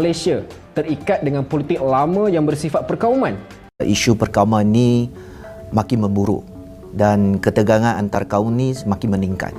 Malaysia terikat dengan politik lama yang bersifat perkauman. Isu perkauman ni makin memburuk dan ketegangan antar kaum ni semakin meningkat.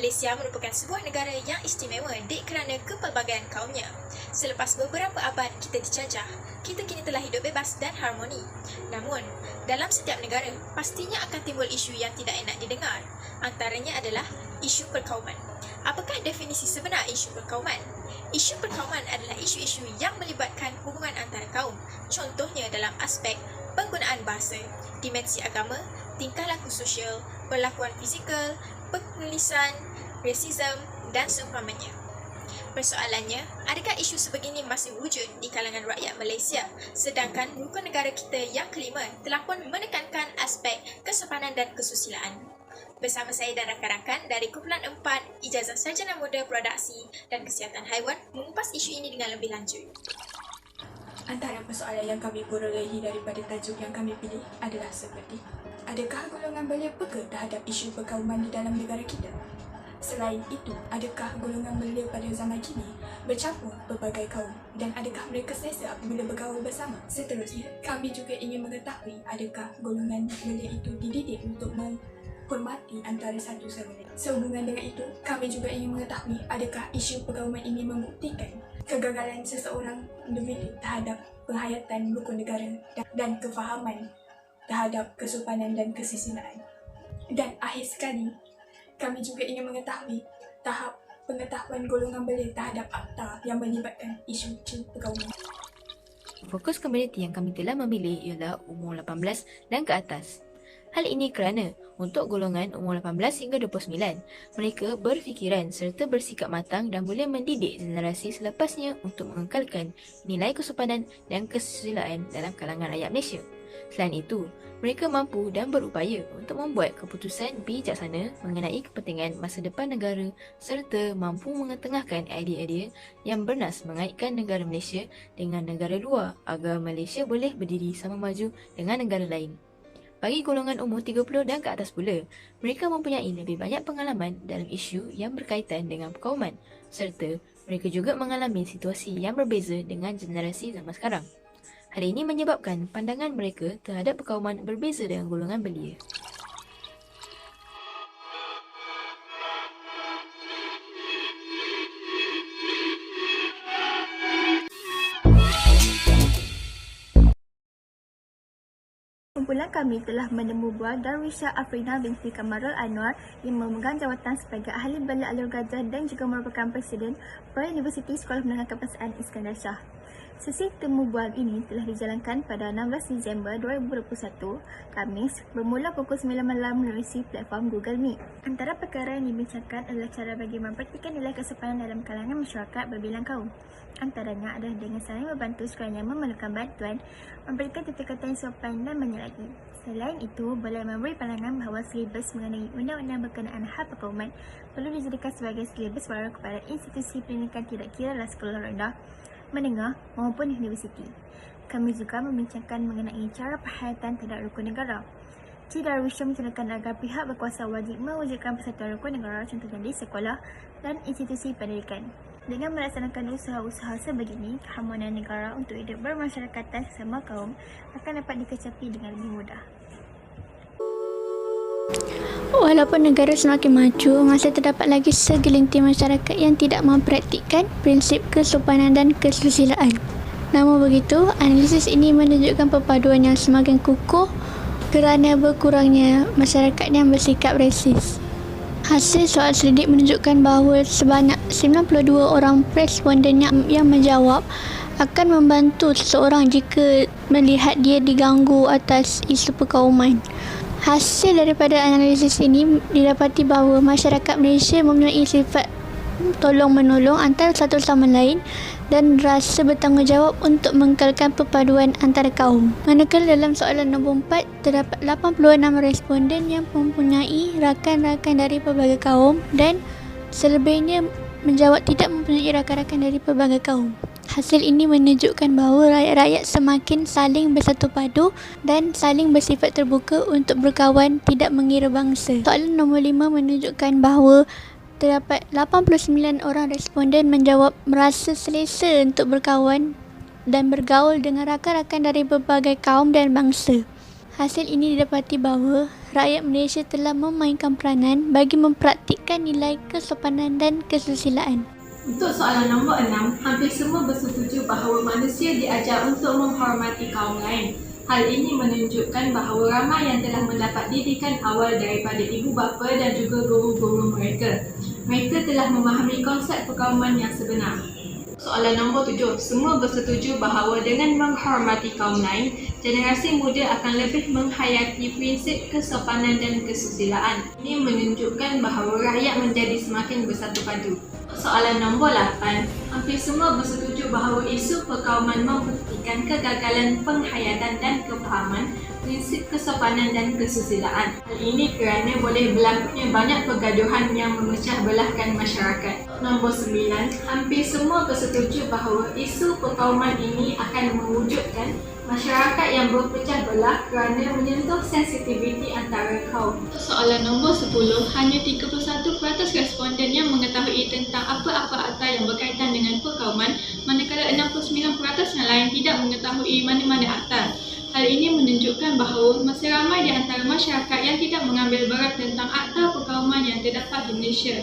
Malaysia merupakan sebuah negara yang istimewa kerana kepelbagaian kaumnya. Selepas beberapa abad kita dijajah, kita kini telah hidup bebas dan harmoni. Namun, dalam setiap negara, pastinya akan timbul isu yang tidak enak didengar. Antaranya adalah isu perkauman. Apakah definisi sebenar isu perkauman? Isu perkauman adalah isu-isu yang melibatkan hubungan antara kaum. Contohnya dalam aspek penggunaan bahasa, dimensi agama, tingkah laku sosial, perlakuan fizikal, penulisan, rasisme dan seumpamanya. Persoalannya, adakah isu sebegini masih wujud di kalangan rakyat Malaysia, sedangkan rukun negara kita yang kelima telah pun menekankan aspek kesopanan dan kesusilaan? Bersama saya dan rakan-rakan dari Kumpulan 4 Ijazah Sarjana Muda Produksi dan Kesihatan Haiwan mengupas isu ini dengan lebih lanjut. Antara persoalan yang kami perolehi daripada tajuk yang kami pilih adalah seperti: adakah golongan belia peka terhadap isu perkauman di dalam negara kita? Selain itu, adakah golongan belia pada zaman kini bercampur pelbagai kaum dan adakah mereka selesa apabila bergaul bersama? Seterusnya, kami juga ingin mengetahui adakah golongan belia itu dididik untuk menghormati antara satu sama lain. Sehubungan dengan itu, kami juga ingin mengetahui adakah isu perkauman ini membuktikan kegagalan seseorang individu terhadap penghayatan rukun negara dan kefahaman terhadap kesopanan dan kesusilaan. Dan akhir sekali, kami juga ingin mengetahui tahap pengetahuan golongan belia terhadap akta yang melibatkan isu perkauman. Fokus komuniti yang kami telah memilih ialah umur 18 dan ke atas. Hal ini kerana untuk golongan umur 18 hingga 29, mereka berfikiran serta bersikap matang dan boleh mendidik generasi selepasnya untuk mengekalkan nilai kesopanan dan kesusilaan dalam kalangan rakyat Malaysia. Selain itu, mereka mampu dan berupaya untuk membuat keputusan bijaksana mengenai kepentingan masa depan negara serta mampu mengetengahkan idea-idea yang bernas mengaitkan negara Malaysia dengan negara luar agar Malaysia boleh berdiri sama maju dengan negara lain. Bagi golongan umur 30 dan ke atas pula, mereka mempunyai lebih banyak pengalaman dalam isu yang berkaitan dengan perkauman serta mereka juga mengalami situasi yang berbeza dengan generasi zaman sekarang. Hal ini menyebabkan pandangan mereka terhadap perkauman berbeza dengan golongan belia. Kumpulan kami telah menemu buah Darwisha Afrina binti Kamarul Anwar yang memegang jawatan sebagai ahli bela alur gajah dan juga merupakan Presiden Pro-University Sekolah Menengah Kebangsaan Iskandar Shah. Sesi temu bual ini telah dijalankan pada 16 Disember 2021, Khamis, bermula pukul 9 malam melalui platform Google Meet. Antara perkara yang dibincangkan adalah cara bagi memperhatikan nilai kesopanan dalam kalangan masyarakat berbilang kaum. Antaranya adalah dengan saling membantu sekiranya memerlukan bantuan, memberikan tutur-kata yang sopan dan banyak lagi. Selain itu, boleh memberi pandangan bahawa silibus mengenai undang-undang berkenaan hak perkauman perlu dijadikan sebagai silibus baru kepada institusi pendidikan tidak kira adalah sekolah rendah, menengah maupun universiti. Kami juga membincangkan mengenai cara penghayatan terhadap rukun negara. Cik Darwisha mencanangkan agar pihak berkuasa wajib mewujudkan persatuan rukun negara contohnya di sekolah dan institusi pendidikan. Dengan melaksanakan usaha-usaha sebegini, keharmonian negara untuk hidup bermasyarakatan sesama kaum akan dapat dikecapi dengan lebih mudah. Walaupun negara semakin maju, masih terdapat lagi segelintir masyarakat yang tidak mempraktikkan prinsip kesopanan dan kesusilaan. Namun begitu, analisis ini menunjukkan perpaduan yang semakin kukuh kerana berkurangnya masyarakat yang bersikap rasis. Hasil soal selidik menunjukkan bahawa sebanyak 92 orang responden yang menjawab akan membantu seseorang jika melihat dia diganggu atas isu perkauman. Hasil daripada analisis ini didapati bahawa masyarakat Malaysia mempunyai sifat tolong-menolong antara satu sama lain dan rasa bertanggungjawab untuk mengekalkan perpaduan antara kaum. Manakala dalam soalan nombor 4, terdapat 86 responden yang mempunyai rakan-rakan dari pelbagai kaum dan selebihnya menjawab tidak mempunyai rakan-rakan dari pelbagai kaum. Hasil ini menunjukkan bahawa rakyat-rakyat semakin saling bersatu padu dan saling bersifat terbuka untuk berkawan tidak mengira bangsa. Soalan nombor 5 menunjukkan bahawa terdapat 89 orang responden menjawab merasa selesa untuk berkawan dan bergaul dengan rakan-rakan dari berbagai kaum dan bangsa. Hasil ini didapati bahawa rakyat Malaysia telah memainkan peranan bagi mempraktikkan nilai kesopanan dan kesusilaan. Untuk soalan nombor 6, hampir semua bersetuju bahawa manusia diajar untuk menghormati kaum lain. Hal ini menunjukkan bahawa ramai yang telah mendapat didikan awal daripada ibu bapa dan juga guru-guru mereka. Mereka telah memahami konsep perkauman yang sebenar. Soalan nombor 7, semua bersetuju bahawa dengan menghormati kaum lain, generasi muda akan lebih menghayati prinsip kesopanan dan kesusilaan. Ini menunjukkan bahawa rakyat menjadi semakin bersatu padu. Soalan nombor 8, hampir semua bersetuju bahawa isu perkauman membuktikan kegagalan penghayatan dan kefahaman prinsip kesopanan dan kesusilaan. Hal ini kerana boleh berlakunya banyak pergaduhan yang memecah belahkan masyarakat. Nombor 9, hampir semua bersetuju bahawa isu perkauman ini akan mewujudkan masyarakat yang berpecah belah kerana menyentuh sensitiviti antara kaum. Soalan nombor 10, hanya 31% responden yang mengetahui tentang apa-apa akta yang berkaitan dengan perkauman, manakala 69% yang lain tidak mengetahui mana-mana akta. Hal ini menunjukkan bahawa masih ramai di antara masyarakat yang tidak mengambil berat tentang akta perkauman yang terdapat di Malaysia.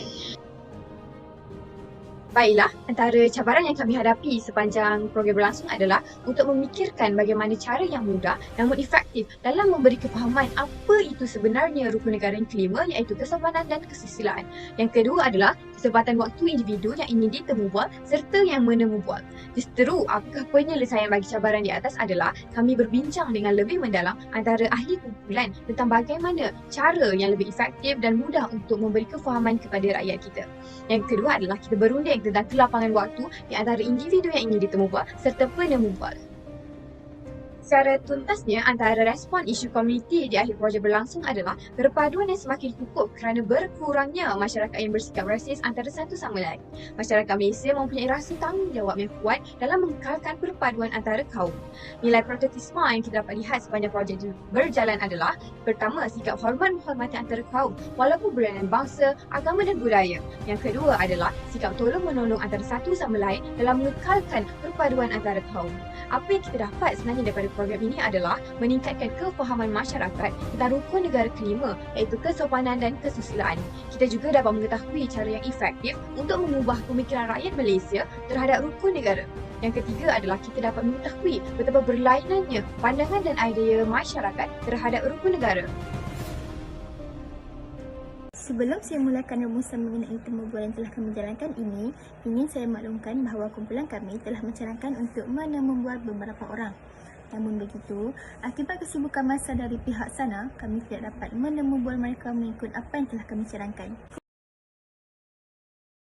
Baiklah, antara cabaran yang kami hadapi sepanjang program berlangsung adalah untuk memikirkan bagaimana cara yang mudah namun efektif dalam memberi kefahaman apa itu sebenarnya rukun negara yang kelima, iaitu kesopanan dan kesusilaan. Yang kedua adalah kesempatan waktu individu yang ingin ditemubual serta yang menemubual. Justeru, apakah penyelesaian bagi cabaran di atas adalah kami berbincang dengan lebih mendalam antara ahli kumpulan tentang bagaimana cara yang lebih efektif dan mudah untuk memberi kefahaman kepada rakyat kita. Yang kedua adalah kita berunding tentang kelapangan waktu di antara individu yang ingin ditemubual serta penemubual. Secara tuntasnya, antara respon isu komuniti di akhir projek berlangsung adalah perpaduan yang semakin kukuh kerana berkurangnya masyarakat yang bersikap rasis antara satu sama lain. Masyarakat Malaysia mempunyai rasa tanggungjawab yang kuat dalam mengekalkan perpaduan antara kaum. Nilai patriotisme yang kita dapat lihat sepanjang projek berjalan adalah: pertama, sikap hormat menghormati antara kaum walaupun berlainan bangsa, agama dan budaya. Yang kedua adalah sikap tolong menolong antara satu sama lain dalam mengekalkan perpaduan antara kaum. Apa yang kita dapat sebenarnya daripada program ini adalah meningkatkan kefahaman masyarakat tentang rukun negara kelima, iaitu kesopanan dan kesusilaan. Kita juga dapat mengetahui cara yang efektif untuk mengubah pemikiran rakyat Malaysia terhadap rukun negara. Yang ketiga adalah kita dapat mengetahui betapa berlainannya pandangan dan idea masyarakat terhadap rukun negara. Sebelum saya mulakan rumusan mengenai temubual yang telah kami jalankan ini, ingin saya maklumkan bahawa kumpulan kami telah mencarangkan untuk menemubual beberapa orang. Namun begitu, akibat kesibukan masa dari pihak sana, kami tidak dapat menemubual mereka mengikut apa yang telah kami carangkan.